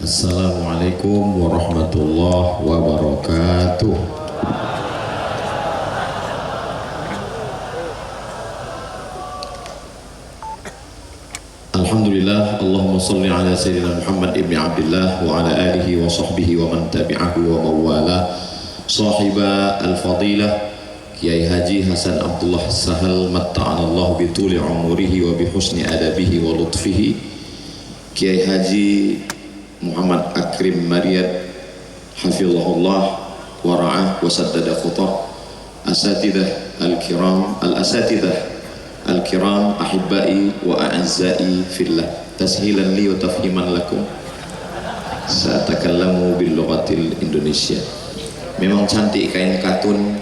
Assalamualaikum warahmatullahi wabarakatuh. Alhamdulillah, Allahumma salli ala Sayyidina Muhammad ibn Abdullah wa ala alihi wa sahbihi wa man tabi'ahu wa mawala. Sahiba al-fadilah Kiai Haji Hasan Abdullah Sahal matta'anallahu bituli umurihi wa bihusni adabihi wa lutfihi. Kiai Haji Muhammad Akrim Mariyat hafizahullah wa ra'ah wa saddada khutah. Asatidah al-kiram al-kiram ahibbai wa a'azzai fillah, tashilan li wa tafhiman lakum satakallamu bil lughatil Indonesia. Memang cantik kain katun,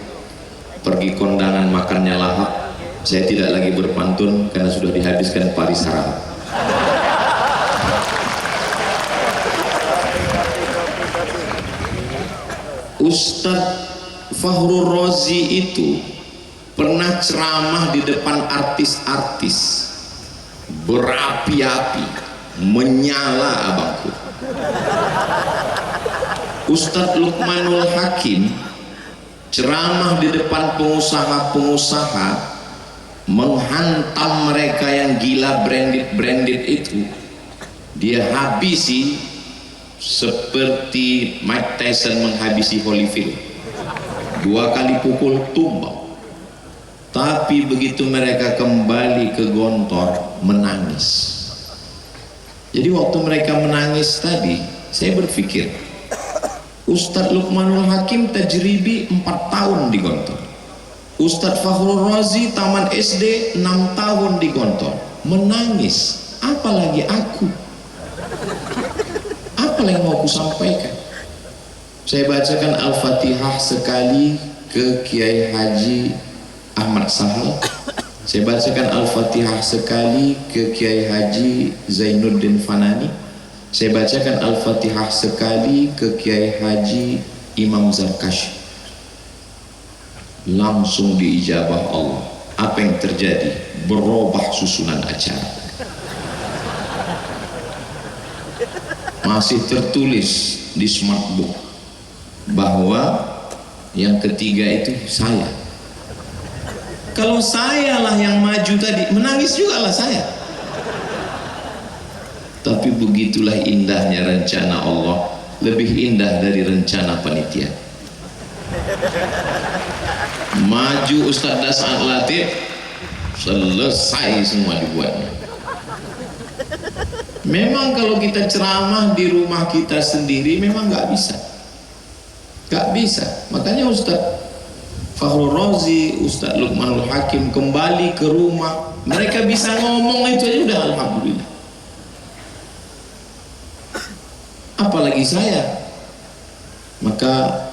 pergi kondangan makannya lahap. Saya tidak lagi berpantun karena sudah dihabiskan parisara. Ustadz Fakhrul Razi itu pernah ceramah di depan artis-artis, berapi-api, menyala abangku. Ustadz Luqmanul Hakim ceramah di depan pengusaha-pengusaha, menghantam mereka yang gila branded itu. Dia habisi seperti Mike Tyson menghabisi Holyfield, 2 kali pukul tumbang. Tapi begitu mereka kembali ke Gontor, menangis. Jadi waktu mereka menangis tadi, saya berpikir Ustadz Luqmanul Hakim tajribi 4 tahun di Gontor, Ustadz Fakhrul Razi taman SD 6 tahun di Gontor, menangis. Apalagi aku, apa yang mau aku sampaikan? Saya bacakan Al-Fatihah sekali ke Kiai Haji Ahmad Sahal. Saya bacakan Al-Fatihah sekali ke Kiai Haji Zainuddin Fanani. Saya bacakan Al-Fatihah sekali ke Kiai Haji Imam Zarkash. Langsung diijabah Allah. Apa yang terjadi? Berubah susunan acara. Masih tertulis di smartbook bahwa yang ketiga itu saya. Kalau saya lah yang maju tadi, menangis juga lah saya. Tapi begitulah indahnya rencana Allah, lebih indah dari rencana panitia. Maju Ustadz Das'ad Latif, selesai semua dibuatnya. Memang kalau kita ceramah di rumah kita sendiri memang nggak bisa. Makanya Ustadz Fakhrul Razi, Ustadz Luqmanul Hakim kembali ke rumah, mereka bisa ngomong itu aja udah alhamdulillah. Apalagi saya. Maka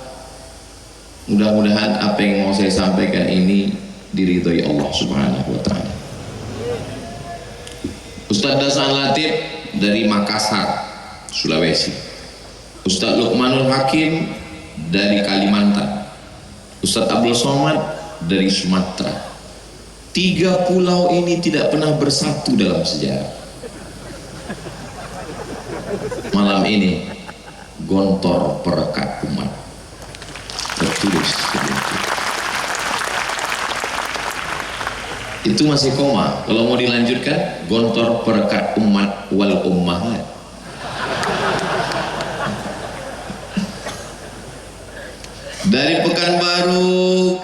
mudah-mudahan apa yang mau saya sampaikan ini diridhoi Allah Subhanahu wa taala. Ustadz Das'ad Latif dari Makassar, Sulawesi. Ustadz Luqmanul Hakim dari Kalimantan. Ustadz Abdul Somad dari Sumatera. 3 pulau ini tidak pernah bersatu dalam sejarah. Malam ini Gontor perekat umat, tertulis sedikit. Itu masih koma. Kalau mau dilanjutkan, Gontor perekat umat wal ummahat. Dari Pekanbaru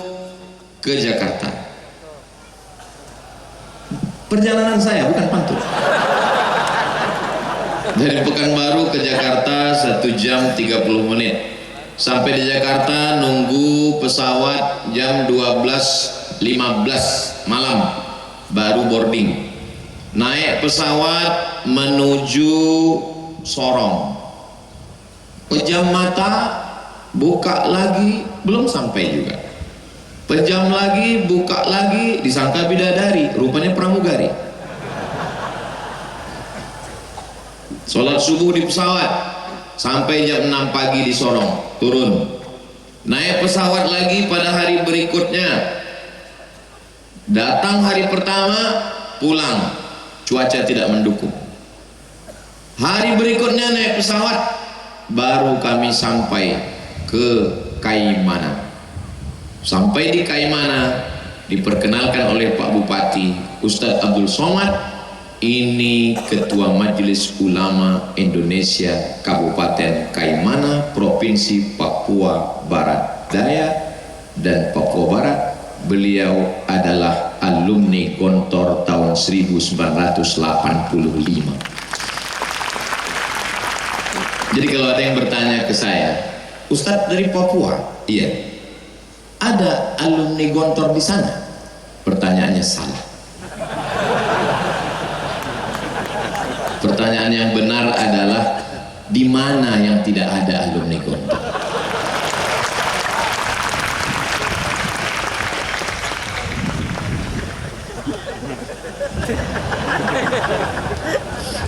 ke Jakarta, perjalanan saya bukan pantun. Dari Pekanbaru ke Jakarta 1 jam 30 menit. Sampai di Jakarta nunggu pesawat jam 12.15 malam baru boarding. Naik pesawat menuju Sorong. Pejam mata, buka lagi, belum sampai juga. Pejam lagi, buka lagi, disangka bidadari, rupanya pramugari. Sholat subuh di pesawat sampai jam 6 pagi di Sorong, turun. Naik pesawat lagi pada hari berikutnya. Datang hari pertama, pulang, cuaca tidak mendukung. Hari berikutnya naik pesawat, baru kami sampai ke Kaimana. Sampai di Kaimana, diperkenalkan oleh Pak Bupati Ustadz Abdul Somad, ini Ketua Majelis Ulama Indonesia Kabupaten Kaimana, Provinsi Papua Barat Daya dan Papua Barat. Beliau adalah alumni Gontor tahun 1985. Jadi kalau ada yang bertanya ke saya, Ustadz dari Papua? Iya. Ada alumni Gontor di sana? Pertanyaannya salah. Pertanyaan yang benar adalah di mana yang tidak ada alumni Gontor?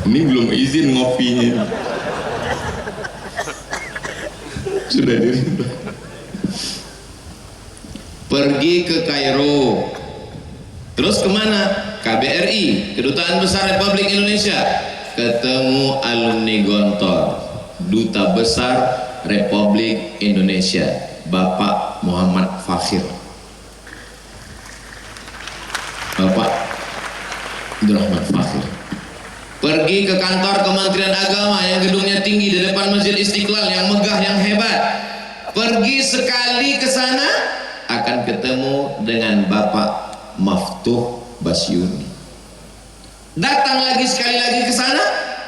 Ini belum izin ngopinya. Sudah diribah. Pergi ke Kairo, terus kemana? KBRI, Kedutaan Besar Republik Indonesia, ketemu alumni Gontor, Duta Besar Republik Indonesia, Bapak Muhammad Fakhir. Bapak Abdurrahman Fakhir. Pergi ke kantor Kementerian Agama yang gedungnya tinggi di depan Masjid Istiqlal, yang megah, yang hebat. Pergi sekali ke sana, akan ketemu dengan Bapak Maftuh Basyuni. Datang lagi sekali lagi ke sana,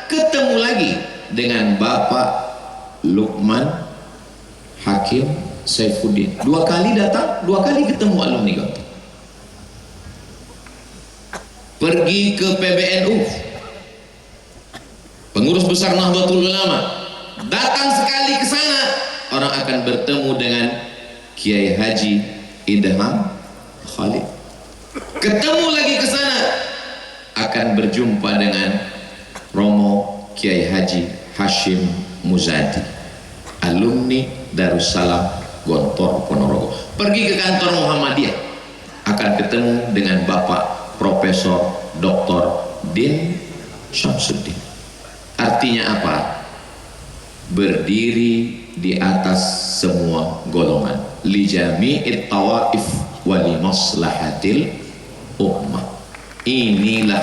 ketemu lagi dengan Bapak Lukman Hakim Saifuddin. 2 kali datang, 2 kali ketemu alumni Gontor. Pergi ke PBNU, pengurus besar Nahdlatul Ulama, datang sekali ke sana, orang akan bertemu dengan Kiai Haji Idham Khalid. Ketemu lagi ke sana, akan berjumpa dengan Romo Kiai Haji Hashim Muzadi, alumni Darussalam Gontor Ponorogo. Pergi ke kantor Muhammadiyah, akan ketemu dengan Bapak Profesor Dr. Din Syamsuddin. Artinya apa? Berdiri di atas semua golongan, li jami'it tawaif wa li maslahatil ummah. Inilah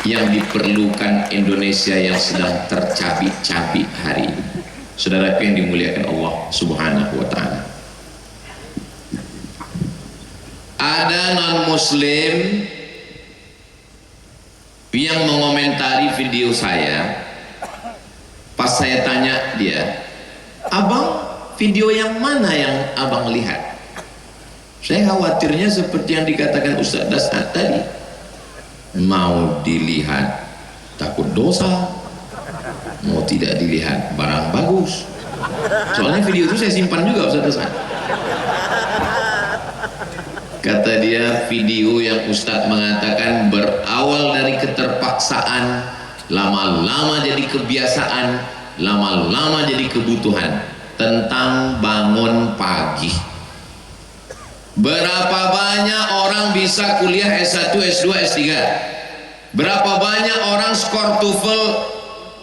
yang diperlukan Indonesia yang sedang tercabik-cabik hari ini. Saudara yang dimuliakan Allah Subhanahu wa ta'ala, ada non-muslim yang mengomentari video saya. Pas saya tanya dia, abang video yang mana yang abang lihat? Saya khawatirnya seperti yang dikatakan Ustaz Dasat tadi, mau dilihat takut dosa, mau tidak dilihat barang bagus. Soalnya video itu saya simpan juga Ustaz Dasat. Kata dia, video yang Ustadz mengatakan berawal dari keterpaksaan, lama-lama jadi kebiasaan, lama-lama jadi kebutuhan, tentang bangun pagi. Berapa banyak orang bisa kuliah S1, S2, S3? Berapa banyak orang skor TOEFL,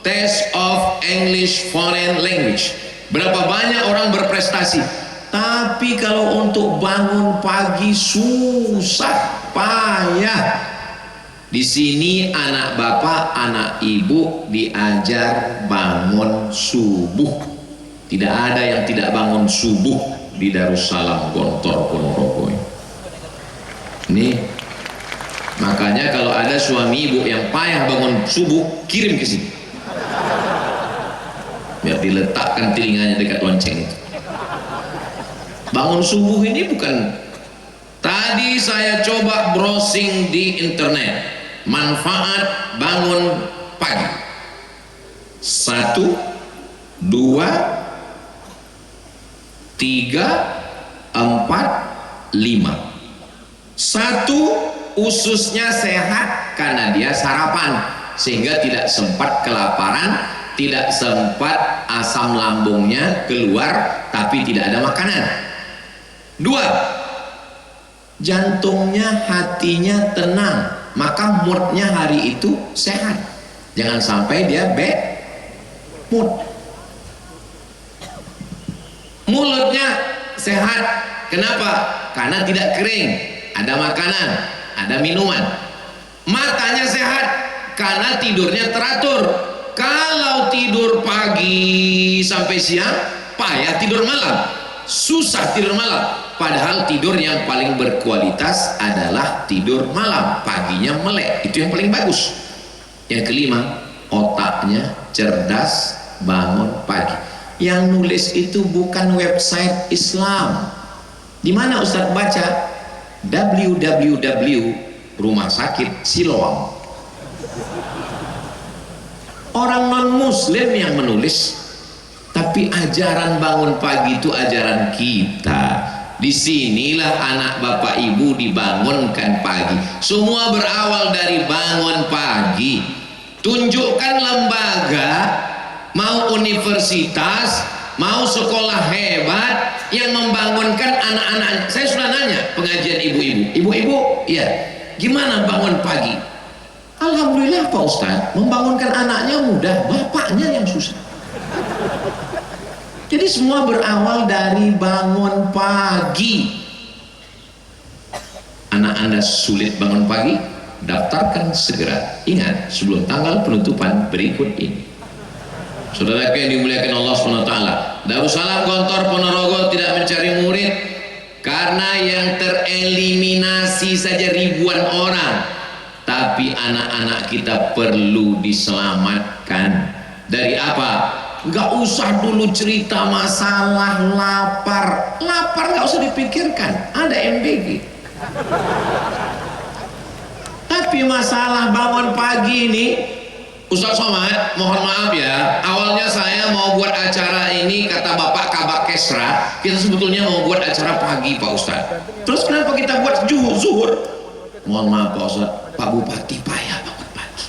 Test of English Foreign Language? Berapa banyak orang berprestasi? Tapi kalau untuk bangun pagi susah, payah. Di sini anak bapak, anak ibu diajar bangun subuh. Tidak ada yang tidak bangun subuh di Darussalam Gontor Ponorogo. Ini makanya kalau ada suami ibu yang payah bangun subuh, kirim ke sini, biar diletakkan telinganya dekat lonceng itu. Bangun subuh ini bukan, tadi saya coba browsing di internet manfaat bangun pagi. 1, 2, 3, 4, 5. 1, ususnya sehat karena dia sarapan, sehingga tidak sempat kelaparan, tidak sempat asam lambungnya keluar, tapi tidak ada makanan. 2, jantungnya, hatinya tenang, maka moodnya hari itu sehat. Jangan sampai dia mood. Mulutnya sehat. Kenapa? Karena tidak kering, ada makanan, ada minuman. Matanya sehat karena tidurnya teratur. Kalau tidur pagi sampai siang, payah tidur malam, susah tidur malam. Padahal tidur yang paling berkualitas adalah tidur malam, paginya melek, itu yang paling bagus. Yang kelima, otaknya cerdas, bangun pagi. Yang nulis itu bukan website Islam. Di mana Ustadz baca? www Rumah Sakit Siloam. Orang non muslim yang menulis. Tapi ajaran bangun pagi itu ajaran kita. Disinilah anak bapak ibu dibangunkan pagi. Semua berawal dari bangun pagi. Tunjukkan lembaga, mau universitas, mau sekolah hebat yang membangunkan anak-anak. Saya sudah nanya pengajian ibu-ibu, ya, gimana bangun pagi? Alhamdulillah Pak Ustadz, membangunkan anaknya mudah, bapaknya yang susah. Jadi semua berawal dari bangun pagi. Anak Anda sulit bangun pagi, daftarkan segera. Ingat, sebelum tanggal penutupan berikut ini. Saudara yang dimuliakan Allah SWT, Darussalam Gontor Ponorogo tidak mencari murid karena yang tereliminasi saja ribuan orang. Tapi anak-anak kita perlu diselamatkan. Dari apa? Gak usah dulu cerita masalah lapar. Lapar gak usah dipikirkan, ada MBG. Tapi masalah bangun pagi ini, Ustaz Somad, mohon maaf ya, awalnya saya mau buat acara ini, kata Bapak Kabak Kesra, kita sebetulnya mau buat acara pagi Pak Ustaz. Terus kenapa kita buat zuhur? Mohon maaf Pak Ustaz, Pak Bupati payah bangun pagi.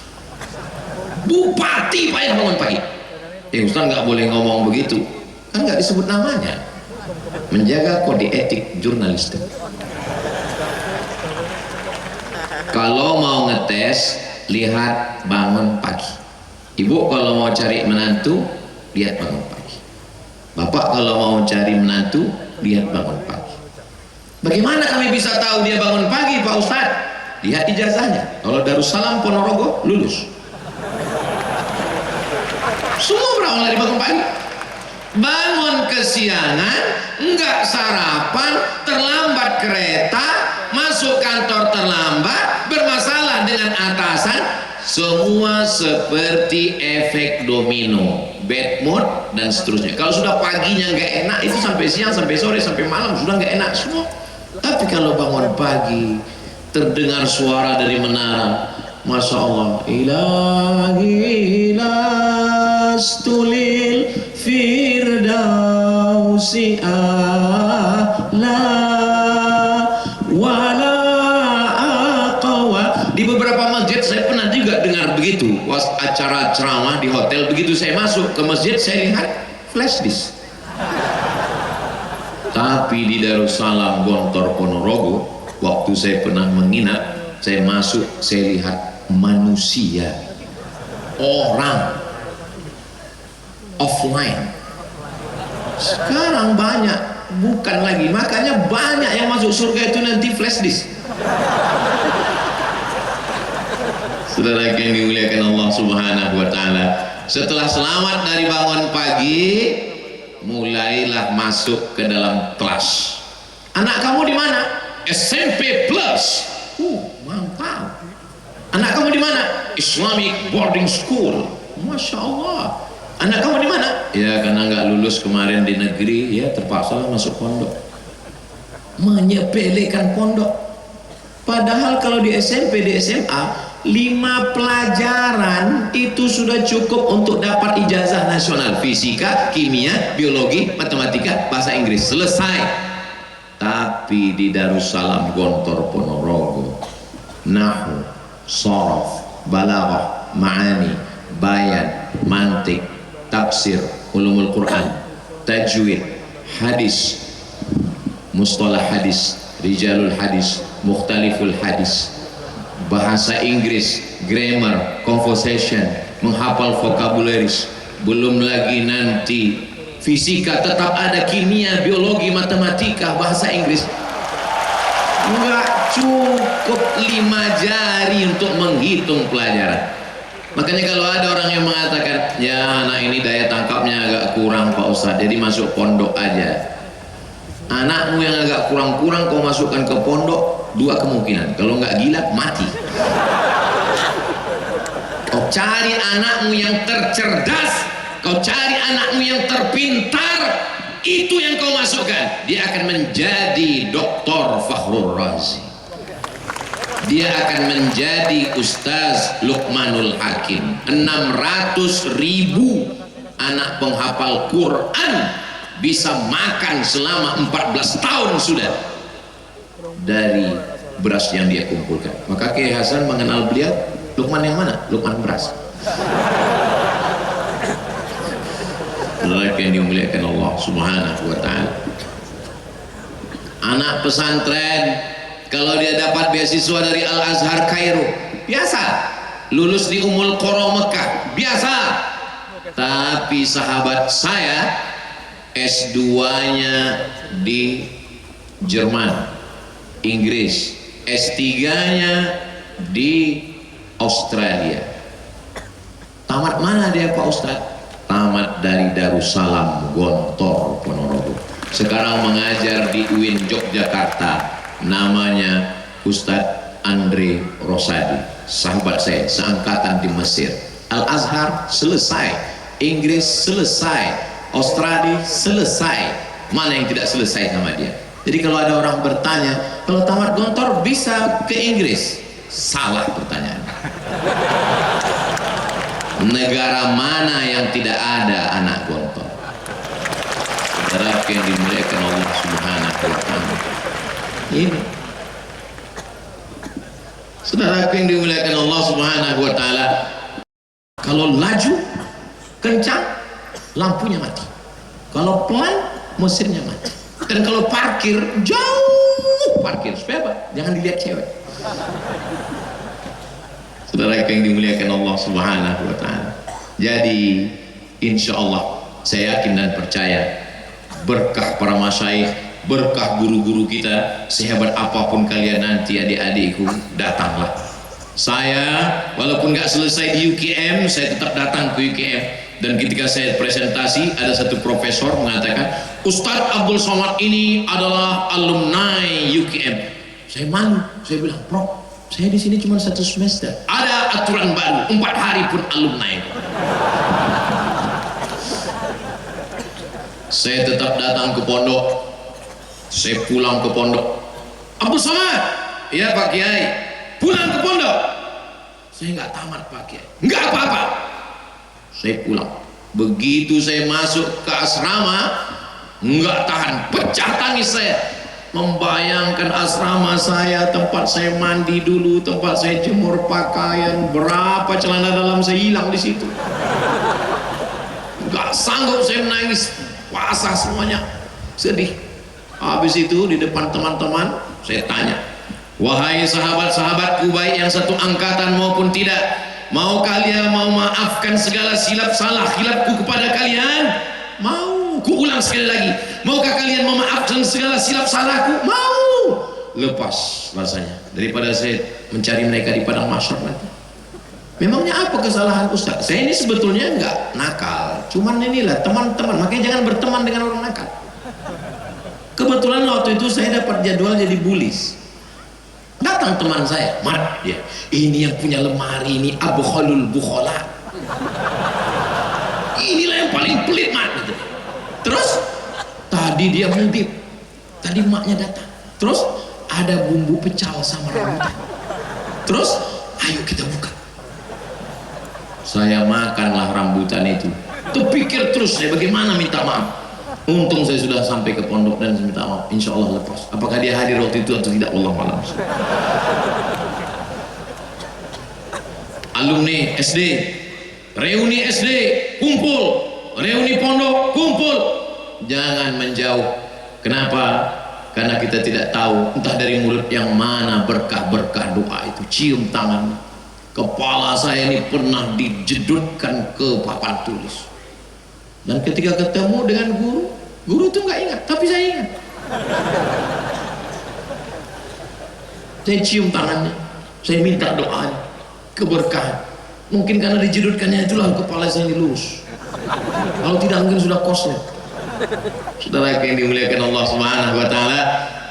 Bupati payah bangun pagi. Ustaz nggak boleh ngomong begitu, kan nggak disebut namanya. Menjaga kode etik jurnalistik. Kalau mau ngetes, lihat bangun pagi. Ibu kalau mau cari menantu, lihat bangun pagi. Bapak kalau mau cari menantu, lihat bangun pagi. Bagaimana kami bisa tahu dia bangun pagi Pak Ustadz? Lihat ijazahnya. Kalau Darussalam Ponorogo, lulus. Semua berawal dari bangun pagi. Bangun kesiangan, enggak sarapan, terlambat kereta, masuk kantor terlambat, bermasalah dengan atasan, semua seperti efek domino, bad mood dan seterusnya. Kalau sudah paginya nggak enak, itu sampai siang, sampai sore, sampai malam sudah nggak enak semua. Tapi kalau bangun pagi, terdengar suara dari menara, Masya Allah, ilahi lastulil firdausi a'la wala aqwa. Di beberapa masjid saya pernah juga dengar begitu, acara ceramah di hotel. Begitu saya masuk ke masjid, saya lihat flash disk. Tapi di Darussalam Gontor Ponorogo, waktu saya pernah menginap, saya masuk, saya lihat manusia, orang offline. Sekarang banyak, bukan lagi, makanya banyak yang masuk surga itu nanti flash disk. Saudara yang dimuliakan Allah Subhanahu wa Ta'ala, setelah selamat dari bangun pagi, mulailah masuk ke dalam kelas. Anak kamu di mana? SMP Plus. Mantap. Anak kamu di mana? Islamic Boarding School. Masya Allah. Anak kamu di mana? Ya karena nggak lulus kemarin di negeri, ya terpaksa masuk pondok. Menyepelekan pondok. Padahal kalau di SMP, di SMA, 5 pelajaran itu sudah cukup untuk dapat ijazah nasional. Fisika, kimia, biologi, matematika, bahasa Inggris. Selesai. Tapi di Darussalam Gontor Ponorogo, Nahu, Sorof, Balaghah, Ma'ani, Bayan, Mantik, Tafsir, Ulumul Quran, Tajwid, Hadis, Mustalah Hadis, Rijalul Hadis, Mukhtaliful Hadis, bahasa Inggris, grammar, conversation, menghafal vocabularies, belum lagi nanti fisika, tetap ada kimia, biologi, matematika, bahasa Inggris. Enggak cukup 5 jari untuk menghitung pelajaran. Makanya kalau ada orang yang mengatakan, ya anak ini daya tangkapnya agak kurang Pak Ustadz, jadi masuk pondok aja. Anakmu yang agak kurang-kurang kau masukkan ke pondok, 2 kemungkinan, kalau nggak gila mati. Kau cari anakmu yang tercerdas, kau cari anakmu yang terpintar, itu yang kau masukkan, dia akan menjadi Dr. Fakhrul Razi, dia akan menjadi Ustaz Luqmanul Hakim. 600.000 anak penghafal Quran bisa makan selama 14 tahun sudah dari beras yang dia kumpulkan. Maka Kiai Hasan mengenal beliau, Luqman yang mana? Luqman beras. Yang dimuliakan Allah Subhanahu wa ta'ala. Anak pesantren kalau dia dapat beasiswa dari Al-Azhar Kairo, biasa. Lulus di Ummul Qura Mekah, biasa. Tapi sahabat saya S2-nya di Jerman, Inggris, S3-nya di Australia. Tamat mana dia Pak Ustadz? Tamat dari Darussalam Gontor Ponorogo. Sekarang mengajar di UIN Yogyakarta. Namanya Ustadz Andre Rosadi, sahabat saya seangkatan di Mesir. Al-Azhar selesai, Inggris selesai, Australia selesai. Mana yang tidak selesai sama dia? Jadi kalau ada orang bertanya, kalau tamat Gontor bisa ke Inggris? Salah pertanyaannya. Negara mana yang tidak ada anak Gontor? Saudara yang dimuliakan Allah Subhanahu wa ta'ala. Ini saudara yang dimuliakan Allah Subhanahu wa ta'ala, kalau laju kencang lampunya mati, kalau pelan mesinnya mati, dan kalau parkir jauh parkir supaya apa? Jangan dilihat cewek. Saudara yang dimuliakan Allah Subhanahu wa ta'ala. Jadi insya Allah saya yakin dan percaya berkah para masyayikh, berkah guru-guru kita, sehebat apapun kalian nanti adik-adikku, datanglah. Saya walaupun nggak selesai di UKM, saya tetap datang ke UKM. Dan ketika saya presentasi, ada satu profesor mengatakan, Ustadz Abdul Somad ini adalah alumni UKM. Saya malu, saya bilang, Prof, saya di sini cuma 1 semester. Ada aturan baru, 4 hari pun alumni. Saya tetap datang ke pondok, saya pulang ke pondok. Abdul Somad, iya Pak Kiai, pulang ke pondok. Saya nggak tamat Pak Kiai, nggak apa-apa. Saya pulang. Begitu saya masuk ke asrama, nggak tahan, pecah tangis saya. Membayangkan asrama saya, tempat saya mandi dulu, tempat saya jemur pakaian, berapa celana dalam saya hilang di situ. Nggak sanggup saya menangis, basah semuanya, sedih. Habis itu di depan teman-teman saya tanya, wahai sahabat-sahabatku baik yang satu angkatan maupun tidak, mau kalian mau maafkan segala silap salah khilafku kepada kalian? Mau. Ku ulang sekali lagi, maukah kalian memaafkan segala silap salahku? Mau. Lepas rasanya daripada saya mencari mereka di padang mahsyar nanti. Memangnya apa kesalahan Ustaz? Saya ini sebetulnya enggak nakal, cuman inilah teman-teman, makanya jangan berteman dengan orang nakal. Kebetulan waktu itu saya dapat jadwal jadi bulis. Datang teman saya, Mat, ya, ini yang punya lemari ini Abu Khalul Bukhola. Inilah yang paling pelit, Mat. Terus tadi dia ngintip, tadi maknya datang, terus ada bumbu pecel sama rambutan, terus ayo kita buka. Saya makanlah rambutan itu, terpikir terus saya bagaimana minta maaf. Untung saya sudah sampai ke pondok dan minta maaf, insya Allah lepas. Apakah dia hadir waktu itu atau tidak, Allah malam. Alumni SD, reuni SD, kumpul, reuni pondok, kumpul. Jangan menjauh. Kenapa? Karena kita tidak tahu entah dari mulut yang mana berkah-berkah doa itu. Cium tangan. kepala saya ini pernah dijedutkan ke papan tulis. Dan ketika ketemu dengan guru itu nggak ingat, tapi saya ingat. Saya cium tangannya, saya minta doanya, keberkahan. Mungkin karena dijedutkannya itulah kepala saya ini lurus. Kalau tidak mungkin sudah koslet. Saudara yang dimuliakan Allah Subhanahu wa taala,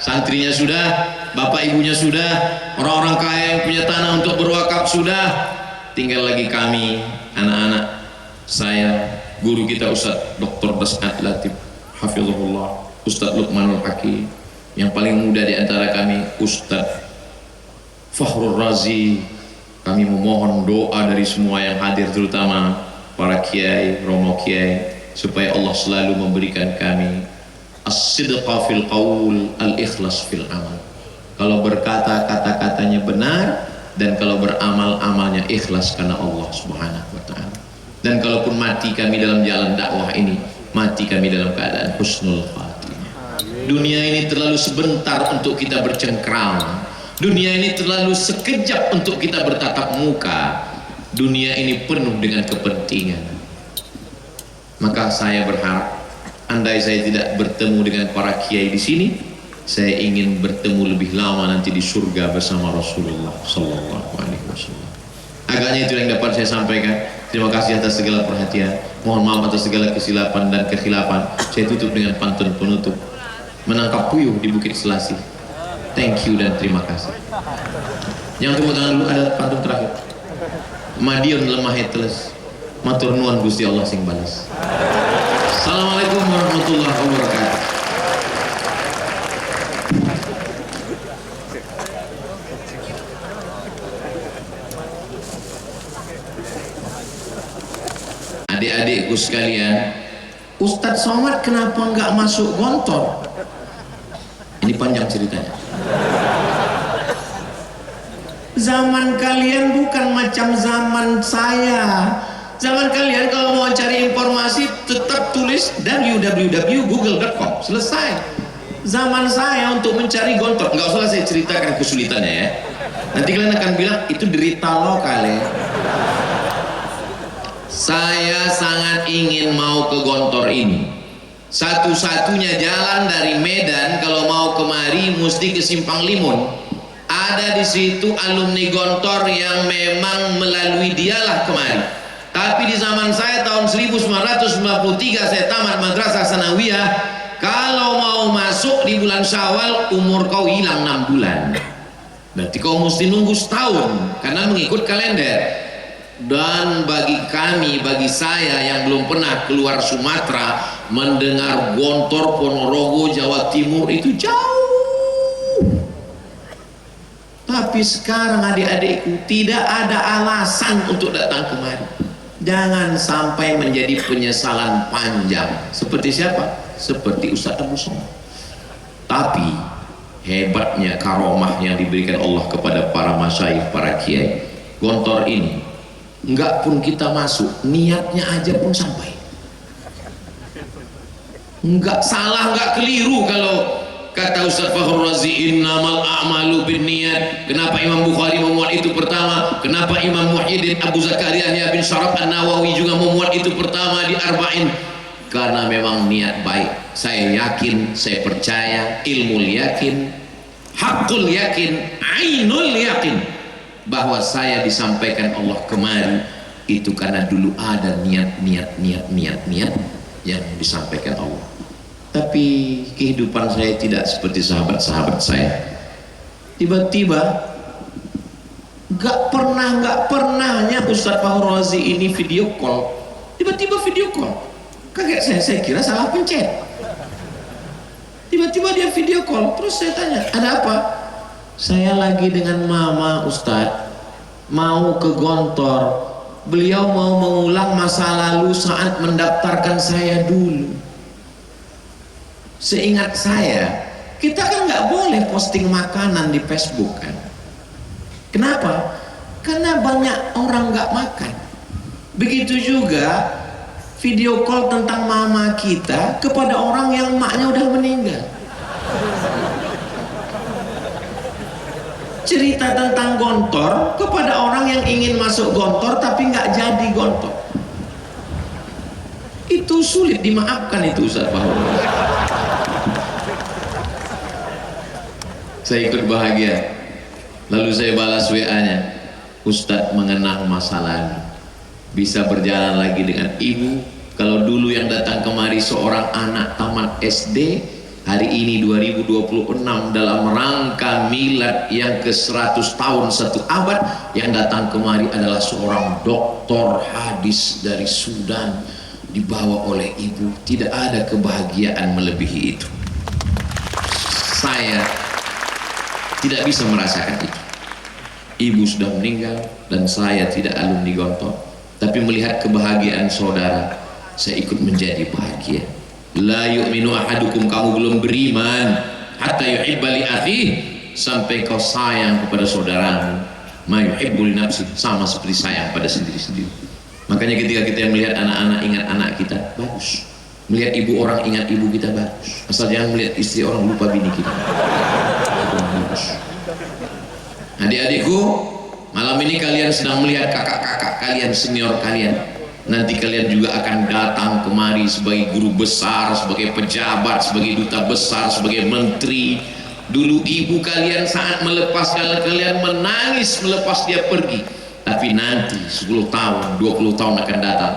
santrinya sudah, bapak ibunya sudah, orang-orang kaya yang punya tanah untuk berwakaf sudah, tinggal lagi kami, anak-anak, saya, guru kita Ustadz Dr. Das'ad Latif hafizahullah, Ustadz Luqmanul Hakim, yang paling muda di antara kami Ustadz Fakhrul Razi. Kami memohon doa dari semua yang hadir, terutama para kiai, romo kiai, supaya Allah selalu memberikan kami as-sidqa fil qaul, al-ikhlas fil amal. Kalau berkata, kata-katanya benar, dan kalau beramal, amalnya ikhlas karena Allah Subhanahu wa taala. Dan kalaupun mati kami dalam jalan dakwah ini, mati kami dalam keadaan husnul khatimah. Dunia ini terlalu sebentar untuk kita bercengkrama. Dunia ini terlalu sekejap untuk kita bertatap muka. Dunia ini penuh dengan kepentingan. Maka saya berharap, andai saya tidak bertemu dengan para kiai di sini, saya ingin bertemu lebih lama nanti di surga bersama Rasulullah Sallallahu Alaihi Wasallam. Agaknya itu yang dapat saya sampaikan. Terima kasih atas segala perhatian. Mohon maaf atas segala kesilapan dan kekhilafan. Saya tutup dengan pantun penutup. Menangkap puyuh di Bukit Selasih. Thank you dan terima kasih. Yang tepuk tangan dulu, ada pantun terakhir. Madiun lemah teles, matur nuwun Gusti Allah sing balas. Assalamualaikum warahmatullahi wabarakatuh. Adik-adikku sekalian, Ustadz Somad kenapa nggak masuk Gontor? Ini panjang ceritanya. Zaman kalian bukan macam zaman saya. Zaman kalian kalau mau cari informasi tetap tulis www.google.com, selesai. Zaman saya untuk mencari Gontor, nggak usah saya ceritakan kesulitannya ya. Nanti kalian akan bilang itu derita lokal ya. Saya sangat ingin mau ke Gontor ini. Satu-satunya jalan dari Medan kalau mau kemari mesti ke Simpang Limun. Ada di situ alumni Gontor yang memang melalui dialah kemari. Tapi di zaman saya tahun 1993 saya tamat madrasah sanawiyah. Kalau mau masuk di bulan Syawal, umur kau hilang 6 bulan. Berarti kau mesti nunggu setahun karena mengikut kalender. Dan bagi kami, bagi saya yang belum pernah keluar Sumatera, mendengar Gontor, Ponorogo, Jawa Timur itu jauh. Tapi sekarang adik-adikku tidak ada alasan untuk datang kemari. Jangan sampai menjadi penyesalan panjang. Seperti siapa? Seperti Ustadz Abu Somad. Tapi hebatnya karomah yang diberikan Allah kepada para masyayikh, para kiai. Gontor ini enggak pun kita masuk, niatnya aja pun sampai. Enggak salah, enggak keliru kalau kata Ustaz Fakhrul Razi, innamal a'malu binniyat. Kenapa Imam Bukhari memuat itu pertama? Kenapa Imam Muhyiddin Abu Zakaria Yahya bin Syaraf An-Nawawi juga memuat itu pertama di Arba'in? Karena memang niat baik. Saya yakin, saya percaya, ilmu yakin, hakul yakin, ainul yakin, bahwa saya disampaikan Allah kemari itu karena dulu ada niat yang disampaikan Allah. Tapi kehidupan saya tidak seperti sahabat-sahabat saya. Tiba-tiba gak pernahnya Ustadz Fakhrul Razi ini video call. Tiba-tiba video call. Kaget saya kira salah pencet. Tiba-tiba dia video call. Terus saya tanya, ada apa? Saya lagi dengan mama Ustadz, mau ke Gontor. Beliau mau mengulang masa lalu saat mendaftarkan saya dulu. Seingat saya, kita kan nggak boleh posting makanan di Facebook kan. Kenapa? Karena banyak orang nggak makan. Begitu juga video call tentang mama kita kepada orang yang maknya udah meninggal. cerita tentang Gontor kepada orang yang ingin masuk Gontor tapi nggak jadi Gontor. Itu sulit dimaafkan itu Ustaz Bahwa. Saya ikut bahagia. Lalu saya balas WA-nya, Ustadz mengenang masa lalu, bisa berjalan lagi dengan ibu. Kalau dulu yang datang kemari seorang anak tamat SD, hari ini 2026 dalam rangka milad yang ke-100 tahun 1 abad, yang datang kemari adalah seorang doktor hadis dari Sudan, dibawa oleh ibu. Tidak ada kebahagiaan melebihi itu. Saya tidak bisa merasakan itu. Ibu sudah meninggal dan saya tidak alumni Gontor, tapi melihat kebahagiaan saudara, saya ikut menjadi bahagia. La yu'minu ahadukum, kamu belum beriman hatta yuhibba li akhihi, sampai kau sayang kepada saudaramu ma yuhibbu li nafsi, sama seperti sayang pada sendiri-sendiri. Makanya ketika kita melihat anak-anak ingat anak kita, bagus. Melihat ibu orang ingat ibu kita, bagus. Asal jangan melihat istri orang lupa bini kita. Adik-adikku, malam ini kalian sedang melihat kakak-kakak kalian, senior kalian. Nanti kalian juga akan datang kemari sebagai guru besar, sebagai pejabat, sebagai duta besar, sebagai menteri. Dulu ibu kalian saat melepas kalian menangis melepas dia pergi. Tapi nanti 10 tahun, 20 tahun akan datang,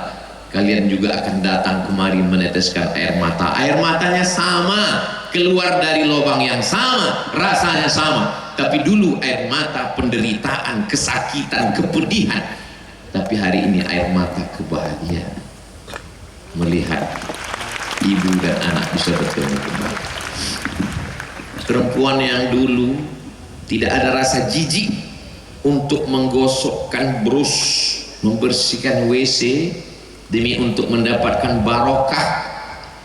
kalian juga akan datang kemari meneteskan air mata. Air matanya sama, keluar dari lubang yang sama, rasanya sama. Tapi dulu air mata penderitaan, kesakitan, kepedihan. Tapi hari ini air mata kebahagiaan, melihat ibu dan anak bisa bertemu kembali. Perempuan yang dulu tidak ada rasa jijik untuk menggosokkan brus, membersihkan WC demi untuk mendapatkan barokah.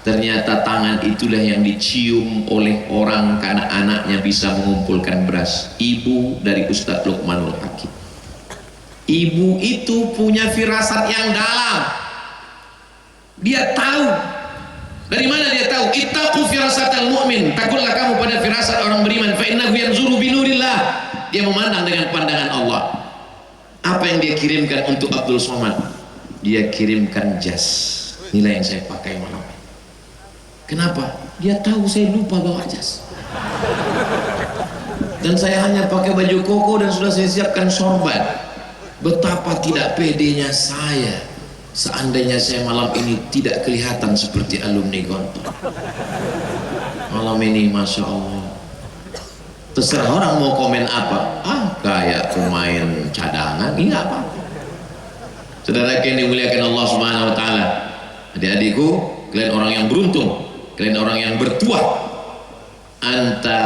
Ternyata tangan itulah yang dicium oleh orang karena anaknya bisa mengumpulkan beras. Ibu dari Ustadz Luqmanul Hakim. Ibu itu punya firasat yang dalam. Dia tahu. Dari mana dia tahu? Ittaqu firasatal mu'min. Takutlah kamu pada firasat orang beriman. Fa innahu yanzuru binurillah. Dia memandang dengan pandangan Allah. Apa yang dia kirimkan untuk Abdul Somad? Dia kirimkan jas. Inilah yang saya pakai malam. Kenapa? Dia tahu saya lupa bawa jas. Dan saya hanya pakai baju koko dan sudah saya siapkan sorban. Betapa tidak pedenya saya seandainya saya malam ini tidak kelihatan seperti alumni Gontor. Malam ini Masya Allah, terserah orang mau komen apa, kayak pemain cadangan, ini apa. Saudara yang dimuliakan Allah Subhanahu Wa Taala, adik-adikku, kalian orang yang beruntung, kalian orang yang bertuah. Anta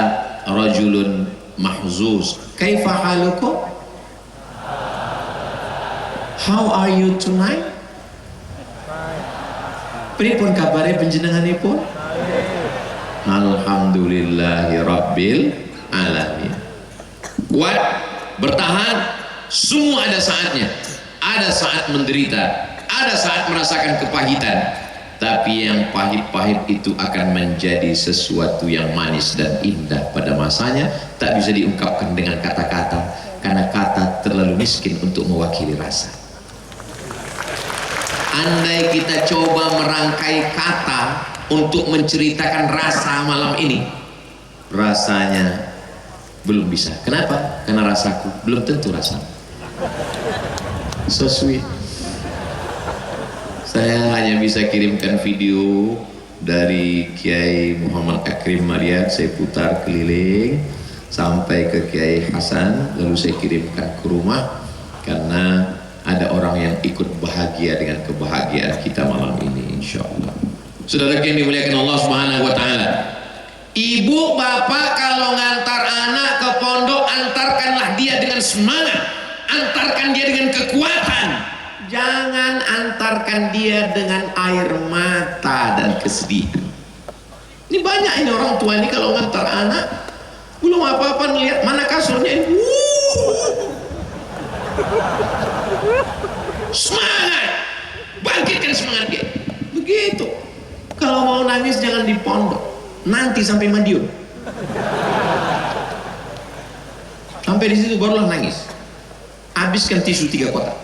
rajulun mahzuz. Kaifa halukum? How are you tonight? Pripun kabare panjenenganipun? Alhamdulillahi rabbil alamin. Kuat, bertahan, semua ada saatnya. Ada saat menderita, ada saat merasakan kepahitan. Tapi yang pahit-pahit itu akan menjadi sesuatu yang manis dan indah pada masanya. Tak bisa diungkapkan dengan kata-kata, karena kata terlalu miskin untuk mewakili rasa. Andai kita coba merangkai kata untuk menceritakan rasa malam ini, rasanya belum bisa. Kenapa? Karena rasaku belum tentu rasa. So sweet. Saya hanya bisa kirimkan video dari Kiai Muhammad Akrim Maryad, saya putar keliling sampai ke Kiai Hasan, lalu saya kirimkan ke rumah, karena ada orang yang ikut bahagia dengan kebahagiaan kita malam ini, insya Allah. Saudara yang dimuliakan Allah Subhanahu Wa Taala, ibu bapak kalau ngantar anak ke pondok, antarkanlah dia dengan semangat, antarkan dia dengan kekuatan. Jangan antarkan dia dengan air mata dan kesedihan. Ini banyak ini orang tua ini kalau ngantar anak, belum apa-apa melihat mana kasurnya ini. Semangat, bangkitkan semangat dia. Begitu. Kalau mau nangis jangan di pondok, nanti sampai Madiun. Sampai di situ barulah nangis. Habiskan tisu 3 kotak.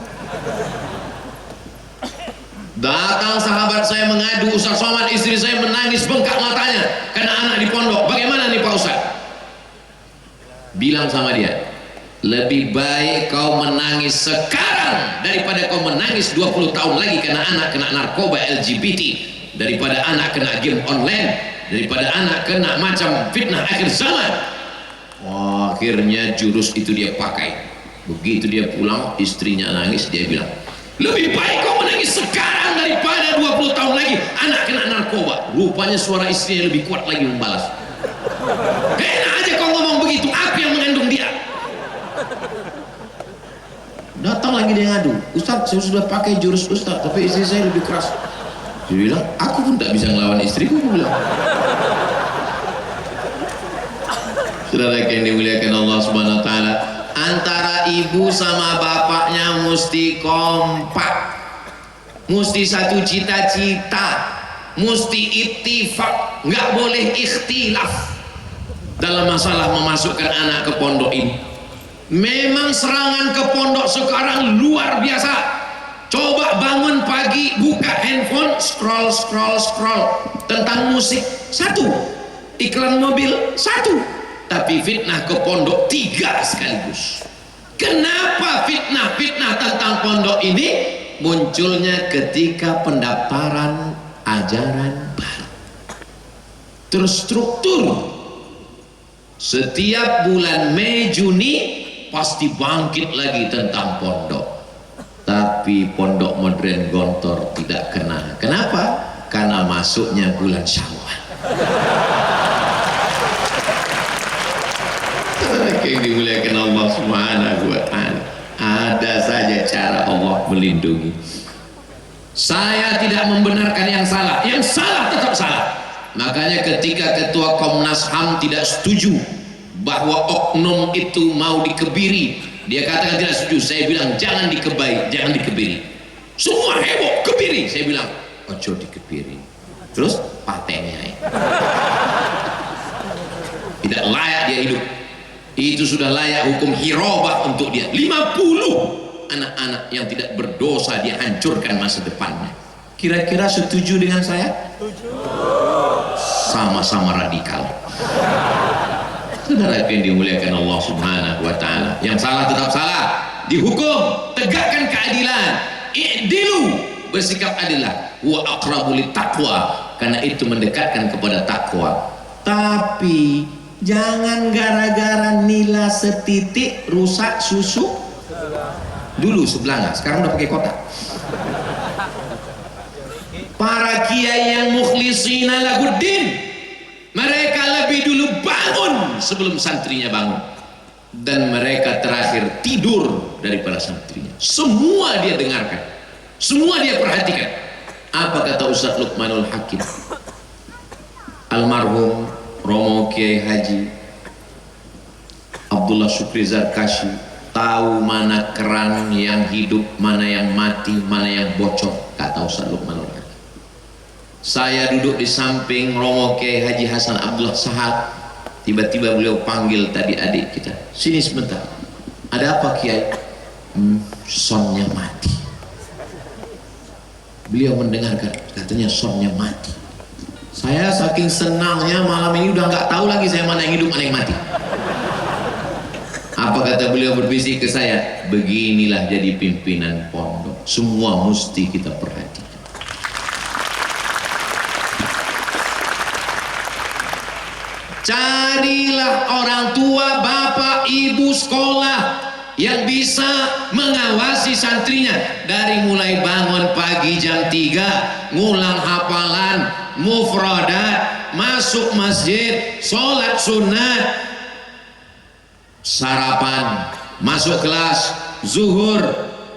Datang sahabat saya mengadu, Ustaz Somad, istri saya menangis bengkak matanya karena anak di pondok. Bagaimana nih Pak Ustaz? Bilang sama dia, lebih baik kau menangis sekarang daripada kau menangis 20 tahun lagi karena anak kena narkoba LGBT, daripada anak kena game online, daripada anak kena macam fitnah akhir zaman. Akhirnya jurus itu dia pakai. Begitu dia pulang, istrinya nangis, dia bilang, lebih baik kau menangis sekarang daripada 20 tahun lagi anak kena narkoba. Rupanya suara istrinya lebih kuat lagi membalas. Enak aja kau ngomong begitu, apa yang mengandung dia? Datang lagi dia ngadu, Ustaz saya sudah pakai jurus Ustaz tapi istri saya lebih keras. Dia bilang, aku pun tak bisa ngelawan istriku. Dia bilang. Saudara yang dimuliakan Allah Subhanahu wa taala, antara ibu sama bapaknya mesti kompak, mesti satu cita-cita, mesti ittifaq, nggak boleh ikhtilaf dalam masalah memasukkan anak ke pondok ini. Memang serangan ke pondok sekarang luar biasa. Coba bangun pagi, buka handphone, scroll tentang musik, 1, iklan mobil 1, tapi fitnah ke pondok 3 sekaligus. Kenapa fitnah tentang pondok ini munculnya ketika pendaftaran ajaran baru? Terstruktur setiap bulan Mei Juni pasti bangkit lagi tentang pondok, tapi pondok modern Gontor tidak kena. Kenapa? Karena masuknya bulan Syawal. Yang dimuliakan Allah Subhanahu wa taala, ada saja cara Allah melindungi. Saya tidak membenarkan yang salah tetap salah. Makanya ketika ketua Komnas HAM tidak setuju bahwa oknum itu mau dikebiri, dia katakan tidak setuju. Saya bilang jangan dikebiri. Semua heboh kebiri. Saya bilang ojo dikebiri. Terus patennya tidak layak dia hidup. Itu sudah layak hukum hirobah untuk dia. 50 anak-anak yang tidak berdosa dia hancurkan masa depannya. Kira-kira setuju dengan saya? Setuju. Sama-sama radikal. Saudara yang dimuliakan Allah Subhanahu wa taala, yang salah tetap salah, dihukum, tegakkan keadilan. I'dilu, bersikap adillah, wa aqrabu littaqwa, karena itu mendekatkan kepada takwa. Tapi jangan gara-gara nila setitik rusak susu. Dulu sebelah, sekarang udah pakai kotak. Para kiai yang mukhlisina lahuddin, mereka lebih dulu bangun sebelum santrinya bangun, dan mereka terakhir tidur daripada santrinya. Semua dia dengarkan, semua dia perhatikan. Apa kata Ustaz Luqmanul Hakim, almarhum Romo Kiai Haji Abdullah Syukri Zarkashi, tahu mana keran yang hidup, mana yang mati, mana yang bocor, kata Ustaz Luqmanul Hakim. Saya duduk di samping Romo Kiai Haji Hasan Abdullah Sahab, tiba-tiba beliau panggil tadi adik kita, sini sebentar. Ada apa Kiai? Sonnya mati. Beliau mendengarkan, katanya sonnya mati. Saya saking senangnya malam ini udah nggak tahu lagi saya mana yang hidup mana yang mati. Apa kata beliau berbisik ke saya? Beginilah jadi pimpinan pondok, semua mesti kita perhatikan. Carilah orang tua, bapak, ibu sekolah yang bisa mengawasi santrinya, dari mulai bangun pagi jam 3, ngulang hafalan, mufradat, masuk masjid, sholat sunat, sarapan, masuk kelas, zuhur,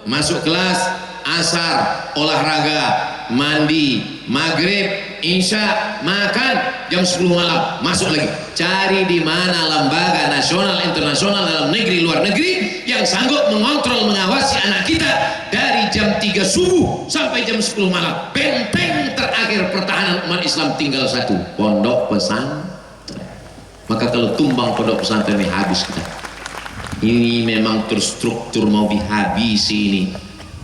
masuk kelas, asar, olahraga, mandi, maghrib, isya, makan, jam 10 malam, masuk lagi. Cari di mana lembaga nasional, internasional, dalam negeri, luar negeri yang sanggup mengontrol, mengawasi anak kita dari jam 3 subuh sampai jam 10 malam. Benteng terakhir pertahanan umat Islam tinggal satu, pondok pesantren. Maka kalau tumbang pondok pesantren ini habis kita. Ini memang terstruktur mau dihabisi ini,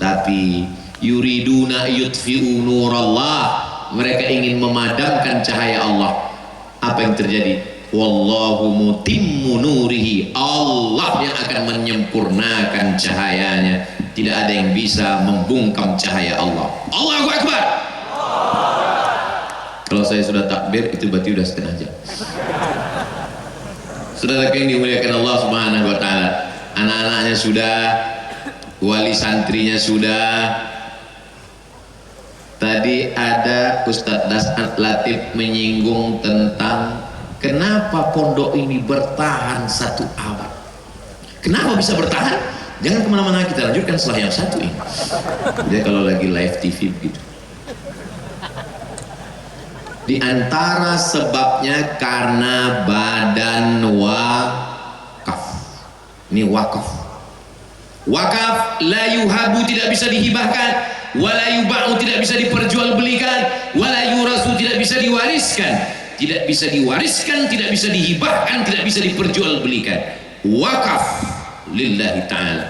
tapi yuriduna yutfi'u nurallah, mereka ingin memadamkan cahaya Allah. Apa yang terjadi? Wallahu mutimmu nurihi, Allah yang akan menyempurnakan cahayanya. Tidak ada yang bisa membungkam cahaya Allah. Allahu Akbar. Kalau saya sudah takbir itu berarti sudah setengah jam. Saudara yang dimuliakan Allah Subhanahu wa taala, anak-anaknya sudah, wali santrinya sudah. Tadi ada Ustadz Dasat Latif menyinggung tentang kenapa pondok ini bertahan 1 abad. Kenapa bisa bertahan? Jangan kemana-mana, kita lanjutkan setelah yang satu ini. Jadi kalau lagi live TV begitu. Di antara sebabnya karena badan wakaf. Ini wakaf. Wakaf la yuhabu, tidak bisa dihibahkan, wala yuba'u, tidak bisa diperjualbelikan, wala yurasu, tidak bisa diwariskan. Tidak bisa diwariskan, tidak bisa dihibahkan, tidak bisa diperjualbelikan. Wakaf lillahi ta'ala.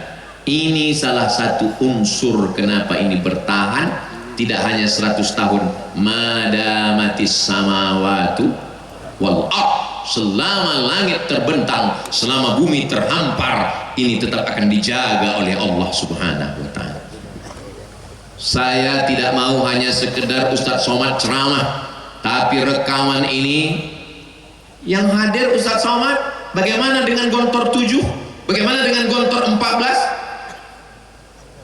Ini salah satu unsur kenapa ini bertahan. Tidak hanya 100 tahun, madamatis samawatu wal ard, selama langit terbentang, selama bumi terhampar, ini tetap akan dijaga oleh Allah Subhanahu wa ta'ala. Saya tidak mau hanya sekedar Ustadz Somad ceramah, tapi rekaman ini yang hadir Ustadz Somad, bagaimana dengan Gontor 7? Bagaimana dengan Gontor 14?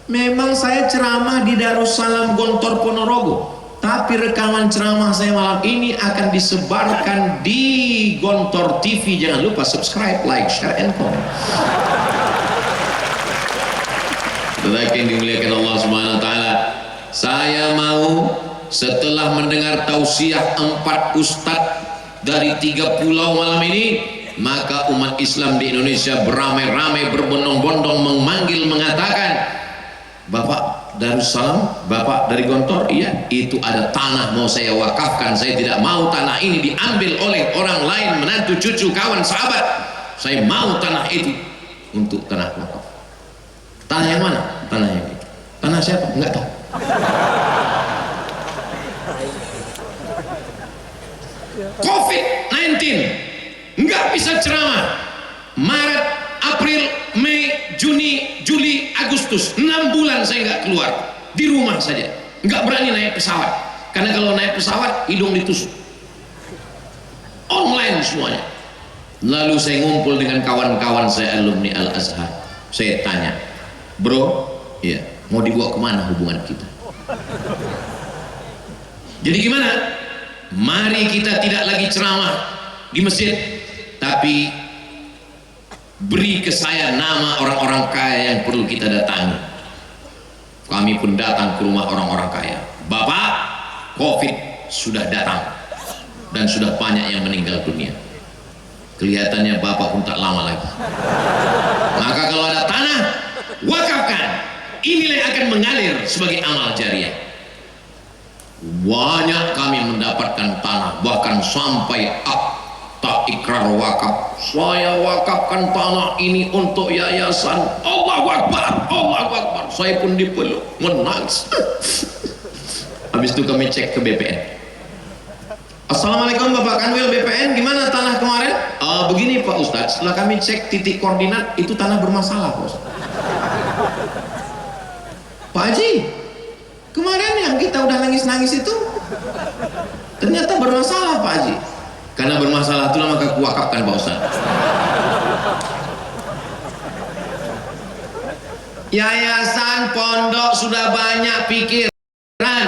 Memang saya ceramah di Darussalam Gontor Ponorogo, tapi rekaman ceramah saya malam ini akan disebarkan di Gontor TV. Jangan lupa subscribe, like, share, and comment. Tetapi yang dimuliakan Allah Subhanahu wa taala, saya mau setelah mendengar tausiah 4 ustadz dari 3 pulau malam ini, maka umat Islam di Indonesia beramai-ramai berbondong-bondong memanggil, mengatakan, Bapak Darussalam, Bapak dari Gontor, iya, itu ada tanah mau saya wakafkan. Saya tidak mau tanah ini diambil oleh orang lain, menantu, cucu, kawan, sahabat. Saya mau tanah itu untuk tanah wakaf. Tanah yang mana? Tanah yang itu. Tanah siapa? Enggak tahu. COVID-19 enggak bisa ceramah. Maret, April, Mei, Juni, Juli, Agustus, 6 bulan saya nggak keluar, di rumah saja, nggak berani naik pesawat, karena kalau naik pesawat hidung ditusuk. Online semuanya. Lalu saya ngumpul dengan kawan-kawan saya alumni Al-Azhar, saya tanya, bro, ya mau dibawa kemana hubungan kita? Jadi gimana? Mari kita tidak lagi ceramah di masjid, tapi beri ke saya nama orang-orang kaya yang perlu kita datangi. Kami pun datang ke rumah orang-orang kaya. Bapak, COVID sudah datang dan sudah banyak yang meninggal dunia. Kelihatannya Bapak pun tak lama lagi. Maka kalau ada tanah, wakafkan. Inilah yang akan mengalir sebagai amal jariah. Banyak kami mendapatkan tanah, bahkan sampai tak ikrar wakaf. Saya wakafkan tanah ini untuk yayasan. Allahu Akbar, Allahu Akbar. Saya pun dipeluk, menangis. Habis itu kami cek ke BPN. Assalamualaikum Bapak Kanwil BPN, gimana tanah kemarin? Begini Pak Ustadz, setelah kami cek titik koordinat, itu tanah bermasalah Pak Ustadz. Pak Haji, kemarin yang kita udah nangis-nangis itu ternyata bermasalah Pak Haji. Karena bermasalah itulah maka kuwakafkan Pak Ustaz. Yayasan pondok sudah banyak pikiran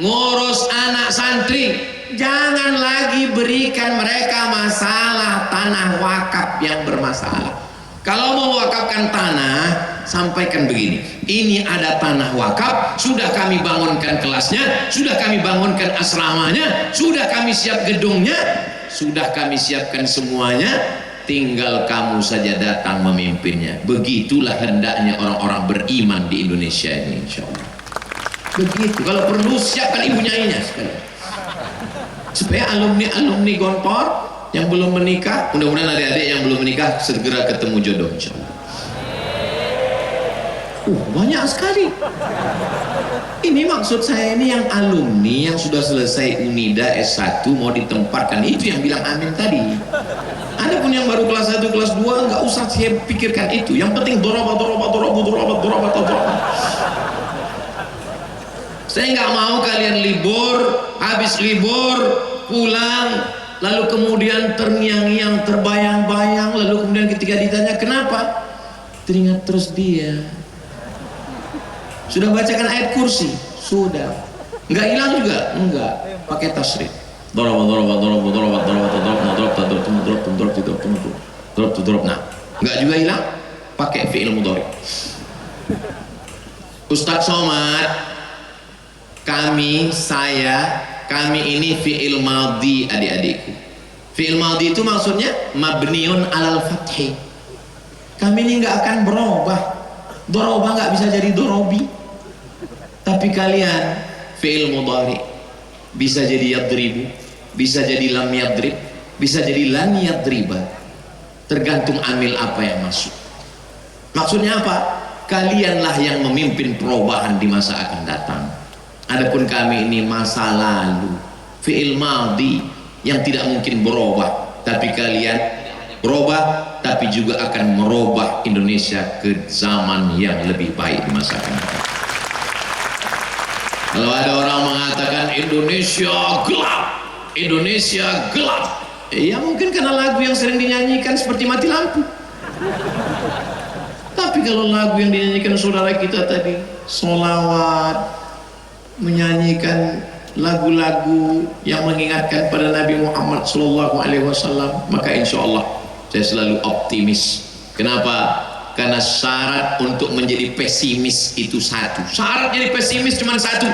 ngurus anak santri, jangan lagi berikan mereka masalah tanah wakaf yang bermasalah. Kalau mau wakafkan tanah, sampaikan begini, ini ada tanah wakaf, sudah kami bangunkan kelasnya, sudah kami bangunkan asramanya, sudah kami siap gedungnya, sudah kami siapkan semuanya, tinggal kamu saja datang memimpinnya. Begitulah hendaknya orang-orang beriman di Indonesia ini, insya Allah. Begitu, kalau perlu siapkan ibu nyainya sekali, supaya alumni-alumni Gontor yang belum menikah, mudah-mudahan adik-adik yang belum menikah segera ketemu jodoh insyaallah. Banyak sekali. Ini maksud saya, ini yang alumni yang sudah selesai Unida S1 mau ditempatkan, itu yang bilang amin tadi. Ada pun yang baru kelas 1, kelas 2 nggak usah saya pikirkan itu. Yang penting dorobat. Saya nggak mau kalian libur, habis libur pulang, lalu kemudian terngiang-ngiang, terbayang-bayang, lalu kemudian ketika ditanya kenapa, teringat terus dia. Sudah bacakan ayat kursi? Sudah. Nggak hilang juga? Enggak. Pakai tasrif. Nah, nggak juga hilang? Pakai fi'il mudhari. Ustadz Somad, kami ini fi'il madhi adik-adikku. Fi'il madhi itu maksudnya mabniun alal fathi. Kami ini nggak akan berubah. Doroba nggak bisa jadi dorobi. Tapi kalian fi'il mudhari bisa jadi yadribu, bisa jadi lam yadrib, bisa jadi lan yadriba, tergantung amil apa yang masuk. Maksudnya apa? Kalianlah yang memimpin perubahan di masa akan datang. Adapun kami ini masa lalu, fi'il madhi yang tidak mungkin berubah, tapi kalian berubah, tapi juga akan merubah Indonesia ke zaman yang lebih baik di masa akan datang. Kalau ada orang mengatakan Indonesia gelap, ya mungkin karena lagu yang sering dinyanyikan seperti mati lampu. Tapi kalau lagu yang dinyanyikan saudara kita tadi, sholawat, menyanyikan lagu-lagu yang mengingatkan pada Nabi Muhammad SAW, maka insya Allah saya selalu optimis. Kenapa? Karena syarat untuk menjadi pesimis itu satu. Syarat jadi pesimis cuma satu.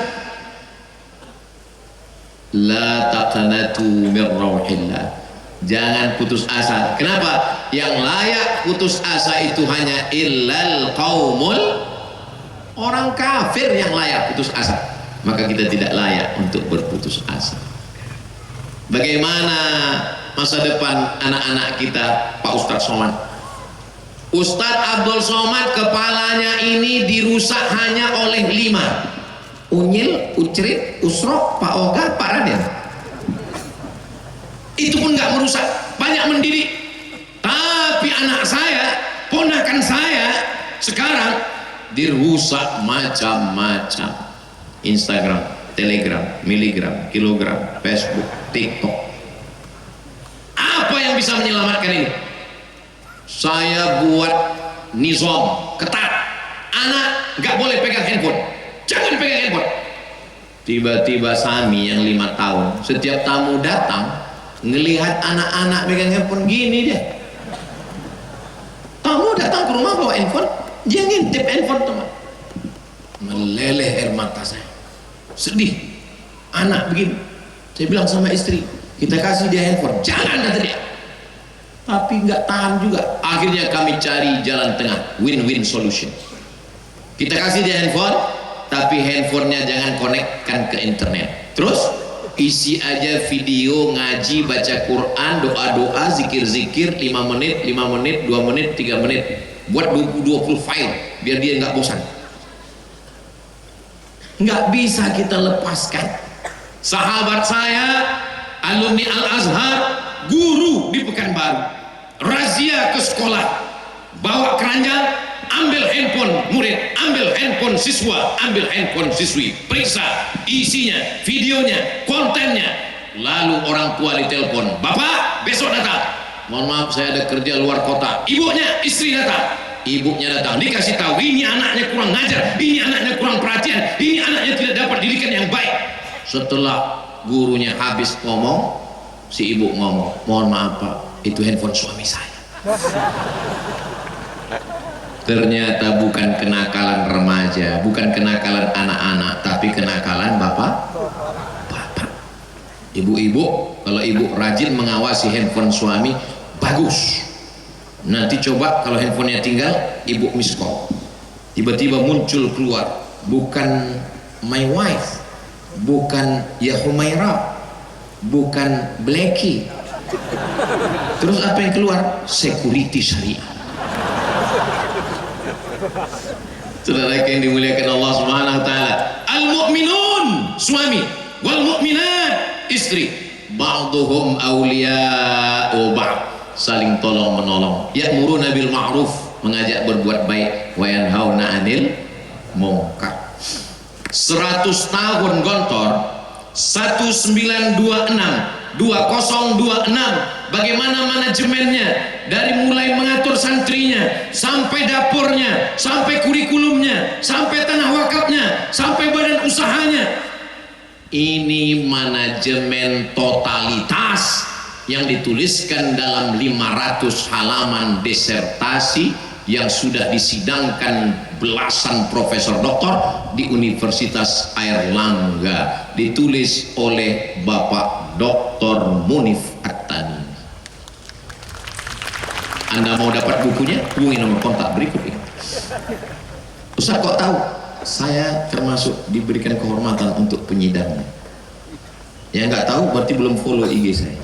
La taqnatu min rauhillah. Jangan putus asa. Kenapa? Yang layak putus asa itu hanya illal qaumul, orang kafir yang layak putus asa. Maka kita tidak layak untuk berputus asa. Bagaimana masa depan anak-anak kita, Pak Ustadz Somad? Ustadz Abdul Somad kepalanya ini dirusak hanya oleh 5: Unyil, Ucrit, Usro, Pak Oga, Pak Raden. Itu pun nggak merusak, banyak mendidik. Tapi anak saya, ponakan saya sekarang dirusak macam-macam. Instagram, Telegram, miligram, kilogram, Facebook, TikTok. Apa yang bisa menyelamatkan ini? Saya buat nizam ketat, anak nggak boleh pegang handphone, jangan pegang handphone. Tiba-tiba Sami yang 5 tahun, setiap tamu datang ngelihat anak-anak pegang handphone gini dia. Tamu datang ke rumah bawa handphone, dia ngintip handphone teman. Meleleh air mata saya, sedih. Anak begini, saya bilang sama istri, kita kasih dia handphone, jangan, kata dia. Tapi nggak tahan juga. Akhirnya kami cari jalan tengah, win-win solution. Kita kasih dia handphone, tapi handphonenya jangan konekkan ke internet. Terus isi aja video ngaji, baca Quran, doa-doa, zikir-zikir 5 menit, 5 menit, 2 menit, 3 menit. Buat 20 file biar dia nggak bosan. Nggak bisa kita lepaskan. Sahabat saya, alumni Al-Azhar, guru di Pekanbaru, razia ke sekolah, bawa keranjang, ambil handphone murid, ambil handphone siswa, ambil handphone siswi, periksa isinya, videonya, kontennya. Lalu orang tua ditelepon, bapak besok datang, mohon maaf saya ada kerja luar kota. Ibunya, istri datang, ibunya datang, dikasih tahu ini anaknya kurang ngajar, ini anaknya kurang perhatian, ini anaknya tidak dapat didikan yang baik. Setelah gurunya habis ngomong, si ibu ngomong, mohon maaf pak, itu handphone suami saya. Ternyata bukan kenakalan remaja, bukan kenakalan anak-anak, tapi kenakalan bapak. Ibu-ibu, kalau ibu rajin mengawasi handphone suami, bagus. Nanti coba kalau handphonenya tinggal, ibu miss call, tiba-tiba muncul keluar, bukan my wife, bukan ya Humaira, bukan Blacky, Terus apa yang keluar? Security syariah. Saudara yang dimuliakan Allah Subhanahu wa taala, al-mu'minun suami wal mu'minat istri, ba'dhum awliya'u ba'd, saling tolong menolong, ya'muruna bil ma'ruf, mengajak berbuat baik, wa yanhauna 'anil munkar. 100 tahun Gontor, 1926 bagaimana manajemennya, dari mulai mengatur santrinya sampai dapurnya, sampai kurikulumnya, sampai tanah wakafnya, sampai badan usahanya. Ini manajemen totalitas yang dituliskan dalam 500 halaman disertasi yang sudah disidangkan belasan profesor doktor di Universitas Airlangga, ditulis oleh Bapak Dr. Munif At-Tani. Anda mau dapat bukunya, hubungi nomor kontak berikut ini. Ustaz kok tahu? Saya termasuk diberikan kehormatan untuk penyidangnya. Yang nggak tahu berarti belum follow IG saya.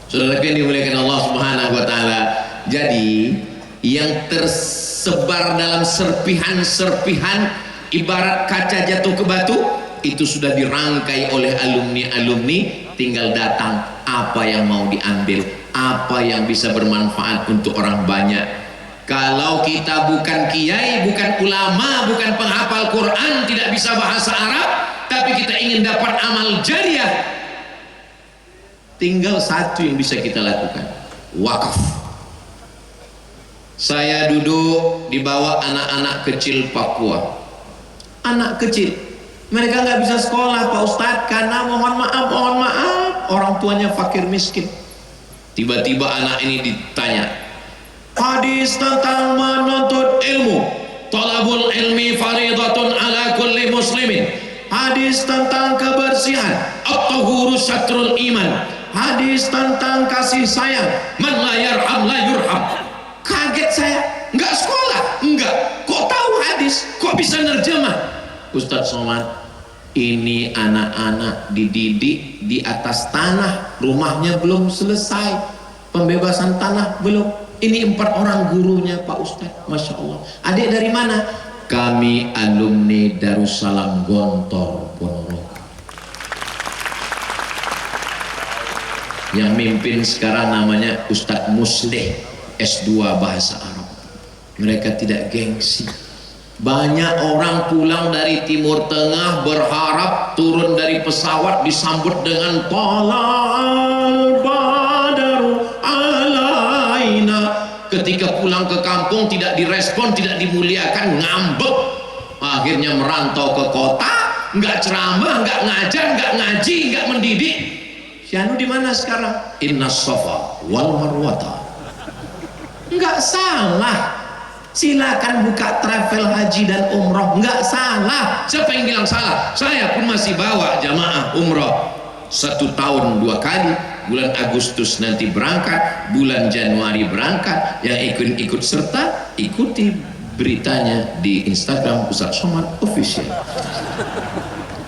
Saudara yang dimuliakan Allah Subhanahu wa taala. Jadi yang tersebar dalam serpihan-serpihan ibarat kaca jatuh ke batu, itu sudah dirangkai oleh alumni-alumni, tinggal datang apa yang mau diambil, apa yang bisa bermanfaat untuk orang banyak. Kalau kita bukan kiai, bukan ulama, bukan penghafal Quran, tidak bisa bahasa Arab, tapi kita ingin dapat amal jariah, tinggal satu yang bisa kita lakukan, wakaf. Saya duduk di bawah anak-anak kecil Papua, anak kecil, mereka nggak bisa sekolah Pak Ustadz karena mohon maaf orang tuanya fakir miskin. Tiba-tiba anak ini ditanya hadis tentang menuntut ilmu, talabul ilmi faridatun ala kulli muslimin, hadis tentang kebersihan, at-tahuru syatrul iman, hadis tentang kasih sayang, man la yarham la yurham. Kaget saya, nggak sekolah, enggak, kok tahu hadis, kok bisa nerjemah? Ustadz Somad, ini anak-anak dididik di atas tanah, rumahnya belum selesai, pembebasan tanah belum. Ini 4 orang gurunya Pak Ustadz, Masya Allah. Adik dari mana? Kami alumni Darussalam Gontor Ponorogo. Yang mimpin sekarang namanya Ustadz Musleh, S2 bahasa Arab. Mereka tidak gengsi. Banyak orang pulang dari Timur Tengah berharap turun dari pesawat disambut dengan tala'al badaru alaina. Ketika pulang ke kampung tidak direspon, tidak dimuliakan, ngambek. Akhirnya merantau ke kota, nggak ceramah, nggak ngajar, nggak ngaji, nggak mendidik. Syanu di mana sekarang? Inna Safa wal Marwata. Nggak salah, silakan buka travel haji dan umroh, nggak salah. Siapa yang bilang salah? Saya pun masih bawa jamaah umroh 1 tahun 2 kali. Bulan Agustus nanti berangkat, bulan Januari berangkat. Yang ikut serta, ikuti beritanya di Instagram Ustadz Somad Official.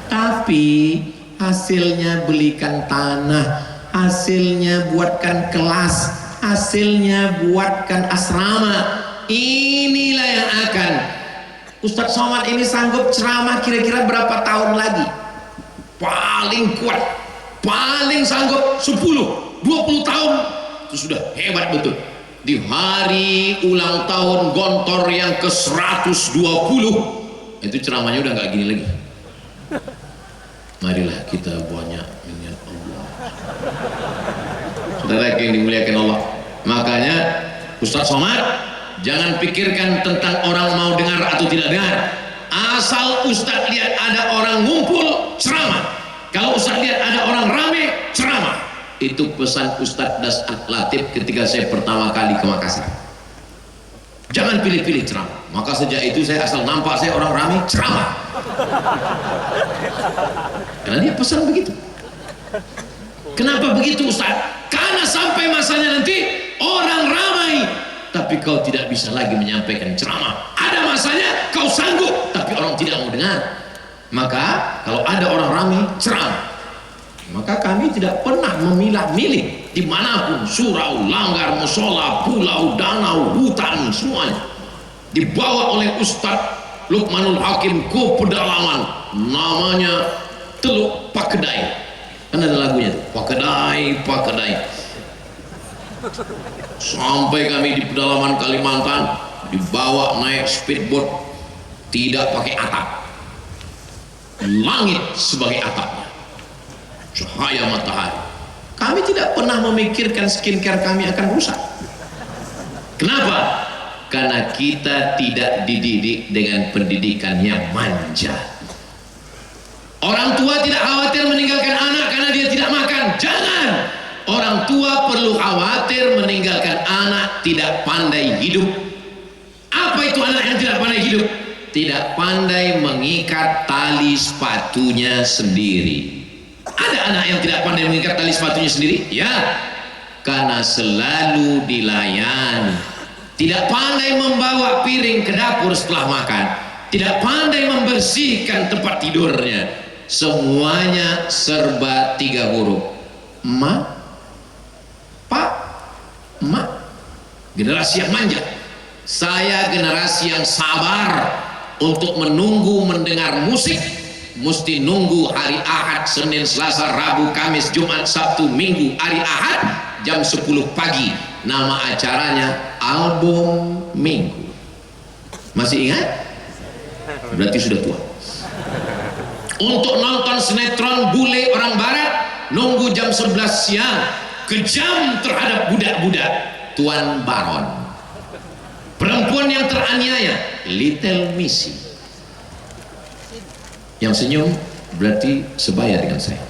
Tapi hasilnya belikan tanah, hasilnya buatkan kelas, hasilnya buatkan asrama. Inilah yang akan Ustadz Somad ini sanggup ceramah kira-kira berapa tahun lagi? Paling kuat, paling sanggup 10-20 tahun. Itu sudah hebat betul. Di hari ulang tahun Gontor yang ke-120, itu ceramahnya udah nggak gini lagi. Marilah kita banyak ingat Allah. Saudara yang dimuliakan Allah, makanya Ustadz Somad jangan pikirkan tentang orang mau dengar atau tidak dengar. Asal Ustadz lihat ada orang ngumpul, ceramah. Kalau Ustadz lihat ada orang rame, ceramah. Itu pesan Ustadz Das'at Latif ketika saya pertama kali ke Makassar. Jangan pilih-pilih ceramah. Maka sejak itu saya asal nampak saya orang rame, ceramah. Karena dia pesan begitu. Kenapa begitu Ustadz? Karena sampai masanya nanti orang ramai, tapi kau tidak bisa lagi menyampaikan ceramah. Ada masanya kau sanggup, tapi orang tidak mau dengar. Maka kalau ada orang ramai, ceramah. Maka kami tidak pernah memilah-milih dimanapun, surau, langgar, musola, pulau, danau, hutan, semuanya dibawa oleh Ustadz Lukmanul Hakim ke pedalaman namanya Teluk Pakedai. Kan ada lagunya tuh, Pakedai, Pakedai. Sampai kami di pedalaman Kalimantan dibawa naik speedboat, tidak pakai atap, langit sebagai atapnya, cahaya matahari. Kami tidak pernah memikirkan skincare kami akan rusak. Kenapa? Karena kita tidak dididik dengan pendidikan yang manja. Orang tua tidak khawatir meninggalkan anak karena dia tidak makan. Jangan. Orang tua perlu khawatir meninggalkan anak tidak pandai hidup. Apa itu anak yang tidak pandai hidup? Tidak pandai mengikat tali sepatunya sendiri. Ada anak yang tidak pandai mengikat tali sepatunya sendiri? Ya, karena selalu dilayani. Tidak pandai membawa piring ke dapur setelah makan, tidak pandai membersihkan tempat tidurnya. Semuanya serba 3 huruf. Ma, Pak, Ma. Generasi yang manja. Saya generasi yang sabar untuk menunggu mendengar musik. Mesti nunggu hari Ahad, Senin, Selasa, Rabu, Kamis, Jumat, Sabtu, Minggu, hari Ahad jam 10 pagi. Nama acaranya Album Minggu. Masih ingat? Berarti sudah tua. Untuk nonton sinetron bule orang barat nunggu jam 11 siang, kejam terhadap budak-budak. Tuan Baron. Perempuan yang teraniaya, Little Missy. Yang senyum berarti sebaya dengan saya.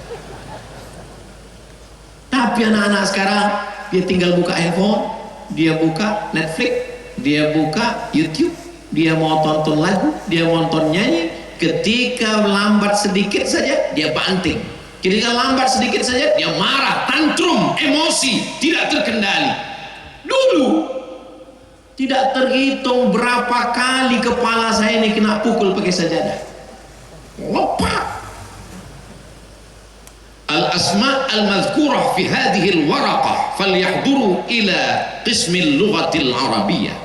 Tapi anak-anak sekarang dia tinggal buka handphone, dia buka Netflix, dia buka YouTube, dia mau tonton lagu, dia mau tonton nyanyi. Ketika lambat sedikit saja dia banting, ketika lambat sedikit saja dia marah, tantrum, emosi, tidak terkendali. Dulu tidak terhitung berapa kali kepala saya ini kena pukul pakai sajadah. Lepak. Al-asma' al-madhkurah fi hadhihi al-waraqah falyahduru ila qismil lughatil arabiyyah,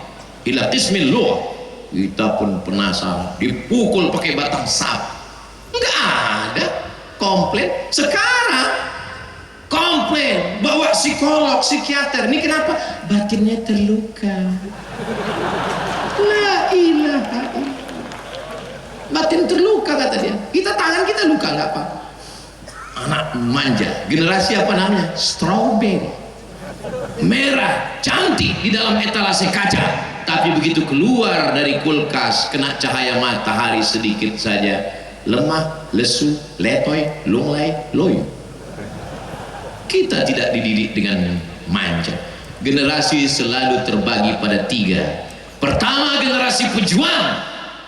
ila qismil lughah. Kita pun penasaran, dipukul pakai batang sapu. Enggak ada komplain. Sekarang komplain, bawa psikolog, psikiater. Ini kenapa? Batinnya terluka. La ilaha illallah. Batin terluka kata dia. Kita tangan kita luka nggak apa? Anak manja. Generasi apa namanya? Strawberry. Merah, cantik di dalam etalase kaca. Tapi begitu keluar dari kulkas, kena cahaya matahari sedikit saja, lemah, lesu, letoy, lunglai, loyo. Kita tidak dididik dengan manja. Generasi selalu terbagi pada 3. Pertama, generasi pejuang.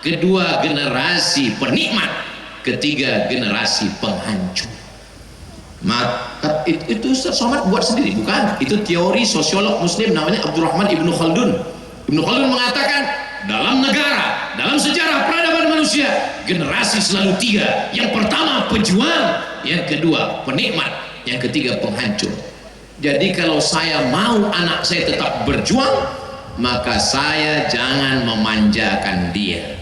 Kedua, generasi penikmat. Ketiga, generasi penghancur. Maka itu Somad buat sendiri, bukan? Itu teori sosiolog muslim namanya Abdurrahman Ibnu Khaldun. Ibnu Khaldun mengatakan dalam negara, dalam sejarah peradaban manusia, generasi selalu 3. Yang pertama pejuang, yang kedua penikmat, yang ketiga penghancur. Jadi kalau saya mau anak saya tetap berjuang, maka saya jangan memanjakan dia.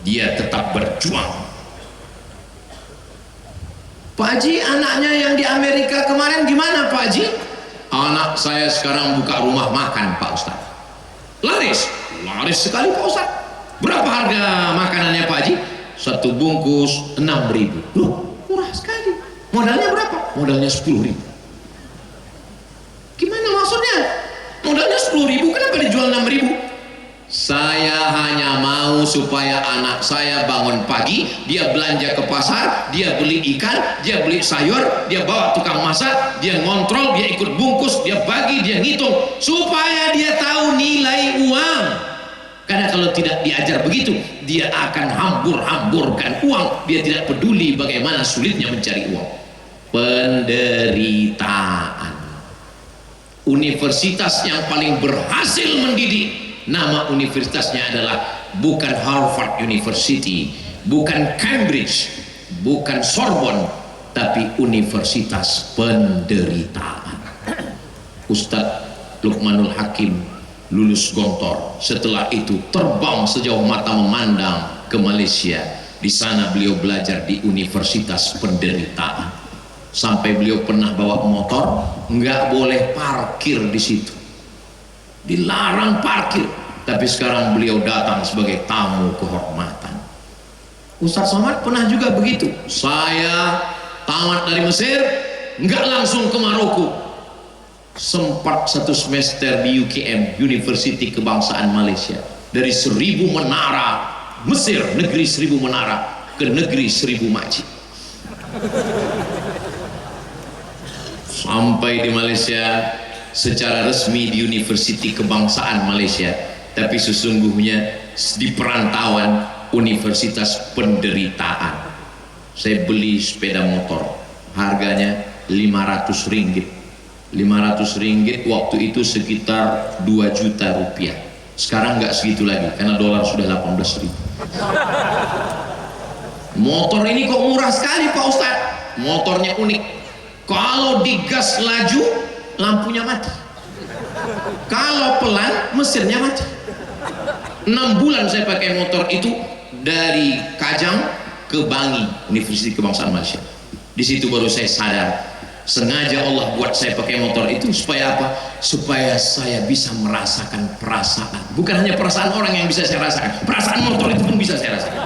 Dia tetap berjuang. Pak Haji, anaknya yang di Amerika kemarin gimana Pak Haji? Anak saya sekarang buka rumah makan Pak Ustaz. Laris sekali Pak Ustaz. Berapa harga makanannya Pak Haji? 1 bungkus 6.000. Loh, murah sekali. Modalnya berapa? Modalnya 10.000. Gimana maksudnya? Modalnya 10.000, kenapa dijual 6.000? Saya hanya mau supaya anak saya bangun pagi, dia belanja ke pasar, dia beli ikan, dia beli sayur, dia bawa tukang masak, dia ngontrol, dia ikut bungkus, dia bagi, dia ngitung, supaya dia tahu nilai uang. Karena kalau tidak diajar begitu, dia akan hambur-hamburkan uang. Dia tidak peduli bagaimana sulitnya mencari uang. Penderitaan. Universitas yang paling berhasil mendidik, nama universitasnya adalah bukan Harvard University, bukan Cambridge, bukan Sorbonne, tapi universitas penderitaan. Ustadz Luqmanul Hakim lulus Gontor, setelah itu terbang sejauh mata memandang ke Malaysia. Di sana beliau belajar di universitas penderitaan, sampai beliau pernah bawa motor, nggak boleh parkir di situ, dilarang parkir. Tapi sekarang beliau datang sebagai tamu kehormatan. Ustadz Somad pernah juga begitu. Saya tamat dari Mesir, nggak langsung ke Maroko, sempat 1 semester di UKM, University Kebangsaan Malaysia. Dari 1000 menara Mesir, negeri 1000 menara, ke negeri 1000 makcik. Sampai di Malaysia secara resmi di University Kebangsaan Malaysia, tapi sesungguhnya di perantauan Universitas Penderitaan. Saya beli sepeda motor, harganya 500 ringgit. 500 ringgit waktu itu sekitar 2 juta rupiah. Sekarang nggak segitu lagi karena dolar sudah 18.000. Motor ini kok murah sekali Pak Ustadz? Motornya unik. Kalau digas laju, lampunya mati. Kalau pelan, mesinnya mati. 6 bulan saya pakai motor itu, dari Kajang ke Bangi, Universitas Kebangsaan Malaysia. Di situ baru saya sadar, sengaja Allah buat saya pakai motor itu supaya apa? Supaya saya bisa merasakan perasaan. Bukan hanya perasaan orang yang bisa saya rasakan, perasaan motor itu pun bisa saya rasakan.